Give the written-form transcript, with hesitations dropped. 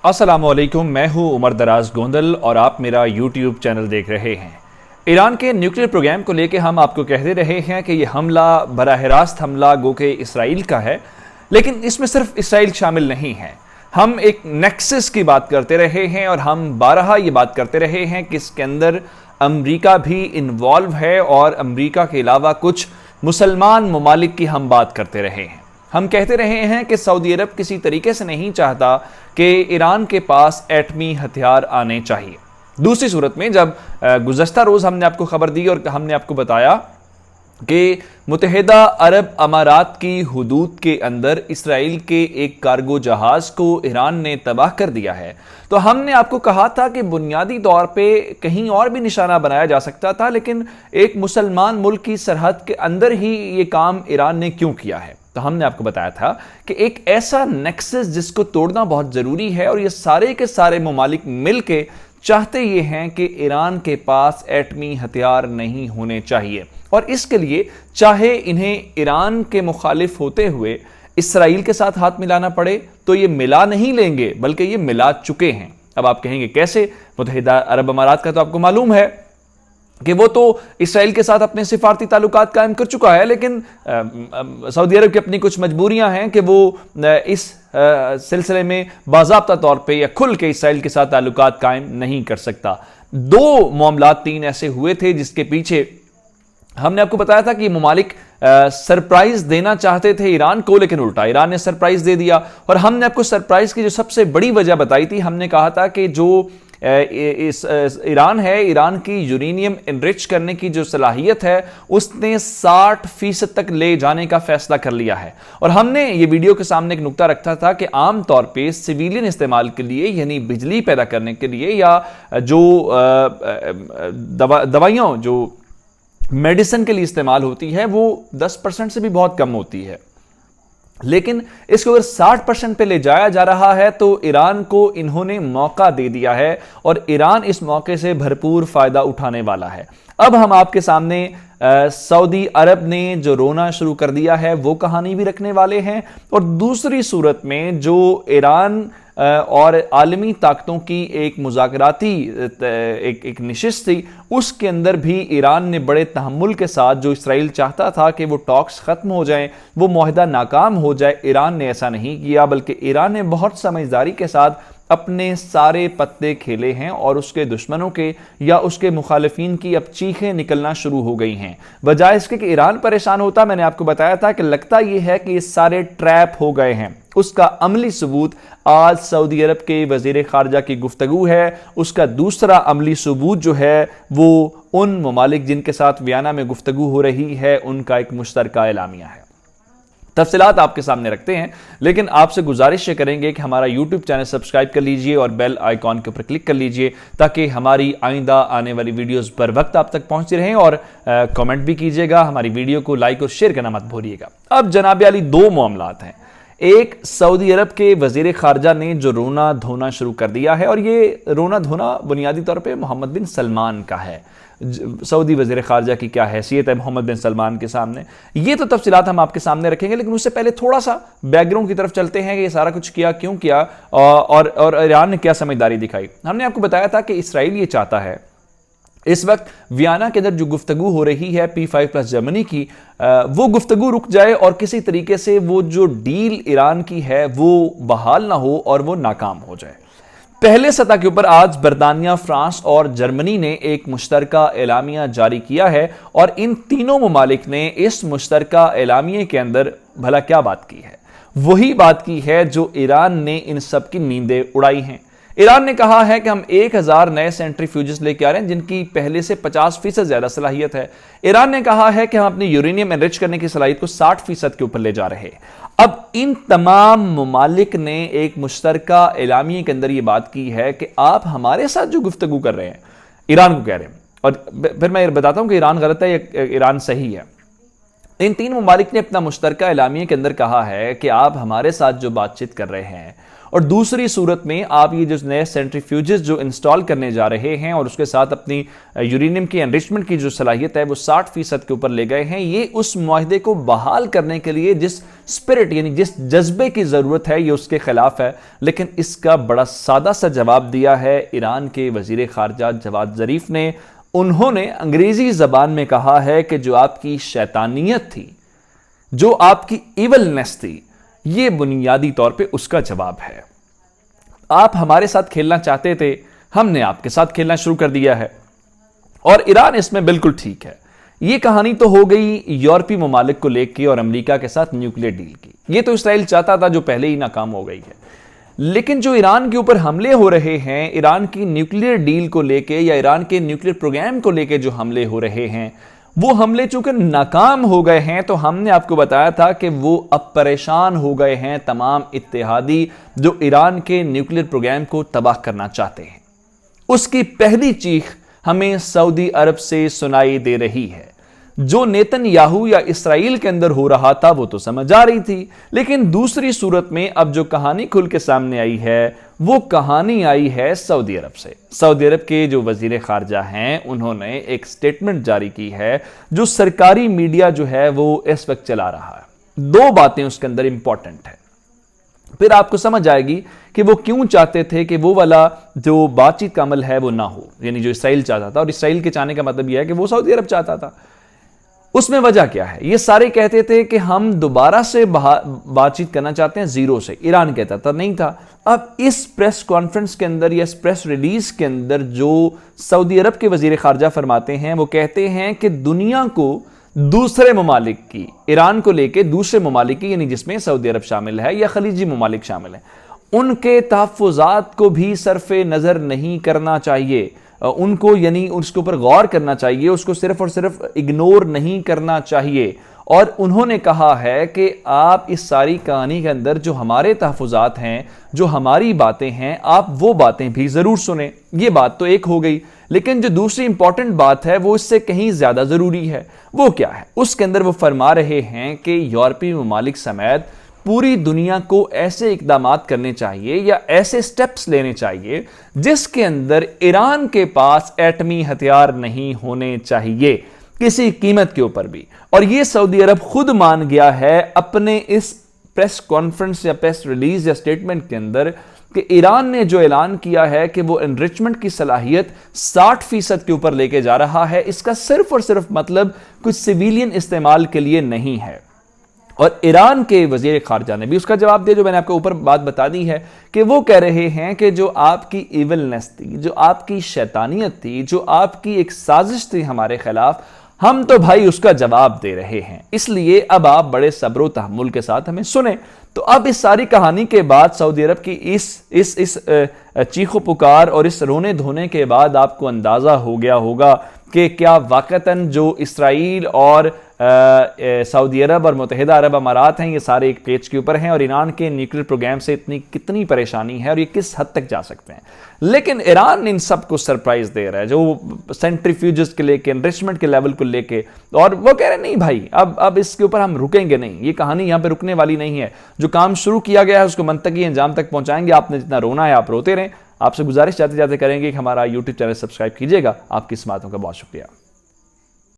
अस्सलाम वालेकुम, मैं हूं उमर दराज गोंदल और आप मेरा यूट्यूब चैनल देख रहे हैं। ईरान के न्यूक्लियर प्रोग्राम को लेकर हम आपको कहते रहे हैं कि ये हमला बराह रास्त हमला गो के इसराइल का है, लेकिन इसमें सिर्फ इसराइल शामिल नहीं है। हम एक नेक्सस की बात करते रहे हैं और हम बारहा ये बात करते रहे हैं कि इसके अंदर अमरीका भी इन्वॉल्व है और अमरीका के अलावा कुछ मुसलमान ममालिक की हम बात करते रहे हैं। हम कहते रहे हैं कि सऊदी अरब किसी तरीके से नहीं चाहता कि ईरान के पास एटमी हथियार आने चाहिए। दूसरी सूरत में जब गुज़श्ता रोज़ हमने आपको खबर दी और हमने आपको बताया कि मुत्तहिदा अरब अमारात की हुदूद के अंदर इसराइल के एक कार्गो जहाज़ को ईरान ने तबाह कर दिया है, तो हमने आपको कहा था कि बुनियादी तौर पे कहीं और भी निशाना बनाया जा सकता था, लेकिन एक मुसलमान मुल्क की सरहद के अंदर ही ये काम ईरान ने क्यों किया है। तो हमने आपको बताया था कि एक ऐसा नेक्सस जिसको तोड़ना बहुत ज़रूरी है और ये सारे के सारे ममालिक मिल के चाहते ये हैं कि ईरान के पास एटमी हथियार नहीं होने चाहिए, और इसके लिए चाहे इन्हें ईरान के मुखालिफ होते हुए इसराइल के साथ हाथ मिलाना पड़े तो ये मिला नहीं लेंगे, बल्कि ये मिला चुके हैं। अब आप कहेंगे कैसे? मुत्तहिदा अरब अमारात का तो आपको मालूम है कि वो तो इसराइल के साथ अपने सिफारती ताल्लुकात कायम कर चुका है, लेकिन सऊदी अरब की अपनी कुछ मजबूरियां हैं कि वो इस सिलसिले में बाज़ाब्ता तौर पे या खुल के इसराइल के साथ ताल्लुकात कायम नहीं कर सकता। दो मामलात तीन ऐसे हुए थे जिसके पीछे हमने आपको बताया था कि ममालिक सरप्राइज देना चाहते थे ईरान को, लेकिन उल्टा ईरान ने सरप्राइज दे दिया। और हमने आपको सरप्राइज की जो सबसे बड़ी वजह बताई थी, हमने कहा था कि जो ईरान है, ईरान की यूरेनियम एनरिच करने की जो सलाहियत है उसने 60% तक ले जाने का फैसला कर लिया है। और हमने ये वीडियो के सामने एक नुक्ता रखा था कि आम तौर पे सिविलियन इस्तेमाल के लिए, यानी बिजली पैदा करने के लिए या जो दवाइयाँ जो मेडिसिन के लिए इस्तेमाल होती है वो 10% से भी बहुत कम होती है, लेकिन इसको अगर 60% पे ले जाया जा रहा है तो ईरान को इन्होंने मौका दे दिया है और ईरान इस मौके से भरपूर फायदा उठाने वाला है। अब हम आपके सामने सऊदी अरब ने जो रोना शुरू कर दिया है वो कहानी भी रखने वाले हैं, और दूसरी सूरत में जो ईरान और आलमी ताकतों की एक मुज़ाकराती एक नशिस्त थी, उसके अंदर भी ईरान ने बड़े तहम्मुल के साथ, जो इसराइल चाहता था कि वो टॉक्स ख़त्म हो जाएं, वो मुआहदा नाकाम हो जाए, ईरान ने ऐसा नहीं किया, बल्कि ईरान ने बहुत समझदारी के साथ अपने सारे पत्ते खेले हैं और उसके दुश्मनों के या उसके मुखालिफिन की अब चीखें निकलना शुरू हो गई हैं। बजाय इसके कि ईरान परेशान होता, मैंने आपको बताया था कि लगता यह है कि ये सारे ट्रैप हो गए हैं। उसका अमली सबूत आज सऊदी अरब के वज़ीर ख़ारजा की गुफ्तगू है। उसका दूसरा अमली सबूत जो है वो उन ममालिक जिनके साथ वियना में गुफ्तगू हो रही है उनका एक मुश्तरका एलामिया है। तफसीलात आपके सामने रखते हैं, लेकिन आपसे गुजारिश करेंगे कि हमारा यूट्यूब चैनल सब्सक्राइब कर लीजिए और बेल आइकॉन के ऊपर क्लिक कर लीजिए ताकि हमारी आइंदा आने वाली वीडियोस बर वक्त आप तक पहुंचती रहें, और कमेंट भी कीजिएगा। हमारी वीडियो को लाइक और शेयर करना मत भूलिएगा। अब जनाब अली दो मामलात हैं। एक, सऊदी अरब के वज़ीर ख़ारजा ने जो रोना धोना शुरू कर दिया है, और ये रोना धोना बुनियादी तौर पर मोहम्मद बिन सलमान का है। सऊदी वज़ीर ख़ारजा की क्या हैसियत है मोहम्मद बिन सलमान के सामने, ये तो तफसीलात हम आपके सामने रखेंगे, लेकिन उससे पहले थोड़ा सा बैकग्राउंड की तरफ चलते हैं कि ये सारा कुछ किया क्यों किया और ईरान ने क्या समझदारी दिखाई। हमने आपको बताया था कि इसराइल ये चाहता है, इस वक्त वियना के अंदर जो गुफ्तगू हो रही है P5+ जर्मनी की, वो गुफ्तगू रुक जाए और किसी तरीके से वो जो डील ईरान की है वो बहाल ना हो और वो नाकाम हो जाए। पहले सतह के ऊपर आज बरतानिया, फ्रांस और जर्मनी ने एक मुश्तरका एलामिया जारी किया है, और इन तीनों ममालिक ने इस मुश्तरका एलामिया के अंदर भला क्या बात की है? वही बात की है जो ईरान ने इन सब की नींदें उड़ाई हैं। ईरान ने कहा है कि हम 1000 नए सेंट्रीफ्यूजेस लेके आ रहे हैं जिनकी पहले से 50% ज्यादा सलाहियत है। ईरान ने कहा है कि हम अपनी यूरेनियम एनरिच करने की सलाहियत को 60% के ऊपर ले जा रहे हैं। अब इन तमाम ममालिक ने एक मुश्तरका एलामिया के अंदर ये बात की है कि आप हमारे साथ जो गुफ्तगू कर रहे हैं, ईरान को कह रहे हैं, और फिर मैं बताता हूं कि ईरान गलत है या ईरान सही है। इन तीन ममालिक ने अपना मुश्तरका एलामिया के अंदर कहा है कि आप हमारे साथ जो बातचीत कर रहे हैं اور دوسری صورت میں آپ یہ جو نئے سینٹریفیوجز جو انسٹال کرنے جا رہے ہیں اور اس کے ساتھ اپنی یورینیم کی انریچمنٹ کی جو صلاحیت ہے وہ 60% کے اوپر لے گئے ہیں، یہ اس معاہدے کو بحال کرنے کے لیے جس اسپرٹ یعنی جس جذبے کی ضرورت ہے یہ اس کے خلاف ہے۔ لیکن اس کا بڑا سادہ سا جواب دیا ہے ایران کے وزیر خارجہ جواد ظریف نے۔ انہوں نے انگریزی زبان میں کہا ہے کہ جو آپ کی شیطانیت تھی، جو آپ کی ایولنس تھی، یہ بنیادی طور پہ اس کا جواب ہے۔ آپ ہمارے ساتھ کھیلنا چاہتے تھے، ہم نے آپ کے ساتھ کھیلنا شروع کر دیا ہے، اور ایران اس میں بالکل ٹھیک ہے۔ یہ کہانی تو ہو گئی یورپی ممالک کو لے کے اور امریکہ کے ساتھ نیوکلیر ڈیل کی، یہ تو اسرائیل چاہتا تھا جو پہلے ہی ناکام ہو گئی ہے۔ لیکن جو ایران کے اوپر حملے ہو رہے ہیں، ایران کی نیوکلیر ڈیل کو لے کے یا ایران کے نیوکلیر پروگرام کو لے کے جو حملے ہو رہے ہیں، وہ حملے چونکہ ناکام ہو گئے ہیں تو ہم نے آپ کو بتایا تھا کہ وہ اب پریشان ہو گئے ہیں تمام اتحادی جو ایران کے نیوکلیر پروگرام کو تباہ کرنا چاہتے ہیں۔ اس کی پہلی چیخ ہمیں سعودی عرب سے سنائی دے رہی ہے۔ جو نیتن یاہو یا اسرائیل کے اندر ہو رہا تھا وہ تو سمجھ آ رہی تھی، لیکن دوسری صورت میں اب جو کہانی کھل کے سامنے آئی ہے وہ کہانی آئی ہے سعودی عرب سے۔ سعودی عرب کے جو وزیر خارجہ ہیں انہوں نے ایک سٹیٹمنٹ جاری کی ہے جو سرکاری میڈیا جو ہے وہ اس وقت چلا رہا ہے۔ دو باتیں اس کے اندر امپورٹنٹ ہیں، پھر آپ کو سمجھ آئے گی کہ وہ کیوں چاہتے تھے کہ وہ والا جو بات چیت کا عمل ہے وہ نہ ہو، یعنی جو اسرائیل چاہتا تھا، اور اسرائیل کے چاہنے کا مطلب یہ ہے کہ وہ سعودی عرب چاہتا تھا۔ اس میں وجہ کیا ہے؟ یہ سارے کہتے تھے کہ ہم دوبارہ سے بات چیت کرنا چاہتے ہیں زیرو سے، ایران کہتا تھا نہیں تھا۔ اب اس پریس کانفرنس کے اندر یا اس پریس ریلیز کے اندر جو سعودی عرب کے وزیر خارجہ فرماتے ہیں وہ کہتے ہیں کہ دنیا کو دوسرے ممالک کی، ایران کو لے کے دوسرے ممالک کی، یعنی جس میں سعودی عرب شامل ہے یا خلیجی ممالک شامل ہیں، ان کے تحفظات کو بھی صرف نظر نہیں کرنا چاہیے، ان کو یعنی اس کے اوپر غور کرنا چاہیے، اس کو صرف اور صرف اگنور نہیں کرنا چاہیے۔ اور انہوں نے کہا ہے کہ آپ اس ساری کہانی کے اندر جو ہمارے تحفظات ہیں، جو ہماری باتیں ہیں، آپ وہ باتیں بھی ضرور سنیں۔ یہ بات تو ایک ہو گئی، لیکن جو دوسری امپورٹنٹ بات ہے وہ اس سے کہیں زیادہ ضروری ہے۔ وہ کیا ہے؟ اس کے اندر وہ فرما رہے ہیں کہ یورپی ممالک سمیت پوری دنیا کو ایسے اقدامات کرنے چاہیے یا ایسے سٹیپس لینے چاہیے جس کے اندر ایران کے پاس ایٹمی ہتھیار نہیں ہونے چاہیے کسی قیمت کے اوپر بھی۔ اور یہ سعودی عرب خود مان گیا ہے اپنے اس پریس کانفرنس یا پریس ریلیز یا سٹیٹمنٹ کے اندر کہ ایران نے جو اعلان کیا ہے کہ وہ انریچمنٹ کی صلاحیت 60% کے اوپر لے کے جا رہا ہے، اس کا صرف اور صرف مطلب کچھ سویلین استعمال کے لیے نہیں ہے۔ اور ایران کے وزیر خارجہ نے بھی اس کا جواب دیا، جو میں نے آپ کو اوپر بات بتا دی ہے، کہ وہ کہہ رہے ہیں کہ جو آپ کی ایولنس تھی، جو آپ کی شیطانیت تھی، جو آپ کی ایک سازش تھی ہمارے خلاف، ہم تو بھائی اس کا جواب دے رہے ہیں، اس لیے اب آپ بڑے صبر و تحمل کے ساتھ ہمیں سنیں۔ تو اب اس ساری کہانی کے بعد سعودی عرب کی اس چیخ و پکار اور اس رونے دھونے کے بعد آپ کو اندازہ ہو گیا ہوگا کہ کیا واقعتاً جو اسرائیل اور سعودی عرب اور متحدہ عرب امارات ہیں یہ سارے ایک پیج کے اوپر ہیں، اور ایران کے نیوکلیر پروگرام سے کتنی پریشانی ہے اور یہ کس حد تک جا سکتے ہیں۔ لیکن ایران ان سب کو سرپرائز دے رہا ہے، جو سینٹریفیوجز کے لے کے، انریچمنٹ کے لیول کو لے کے، اور وہ کہہ رہے ہیں نہیں بھائی اب اس کے اوپر ہم رکیں گے نہیں، یہ کہانی یہاں پہ رکنے والی نہیں ہے، جو کام شروع کیا گیا ہے اس کو منطقی انجام تک پہنچائیں گے۔ آپ نے جتنا رونا ہے آپ روتے رہیں۔ آپ سے گزارش جاتے جاتے کریں گے کہ ہمارا یوٹیوب چینل سبسکرائب کیجیے گا۔ آپ کی سماعتوں کا بہت شکریہ۔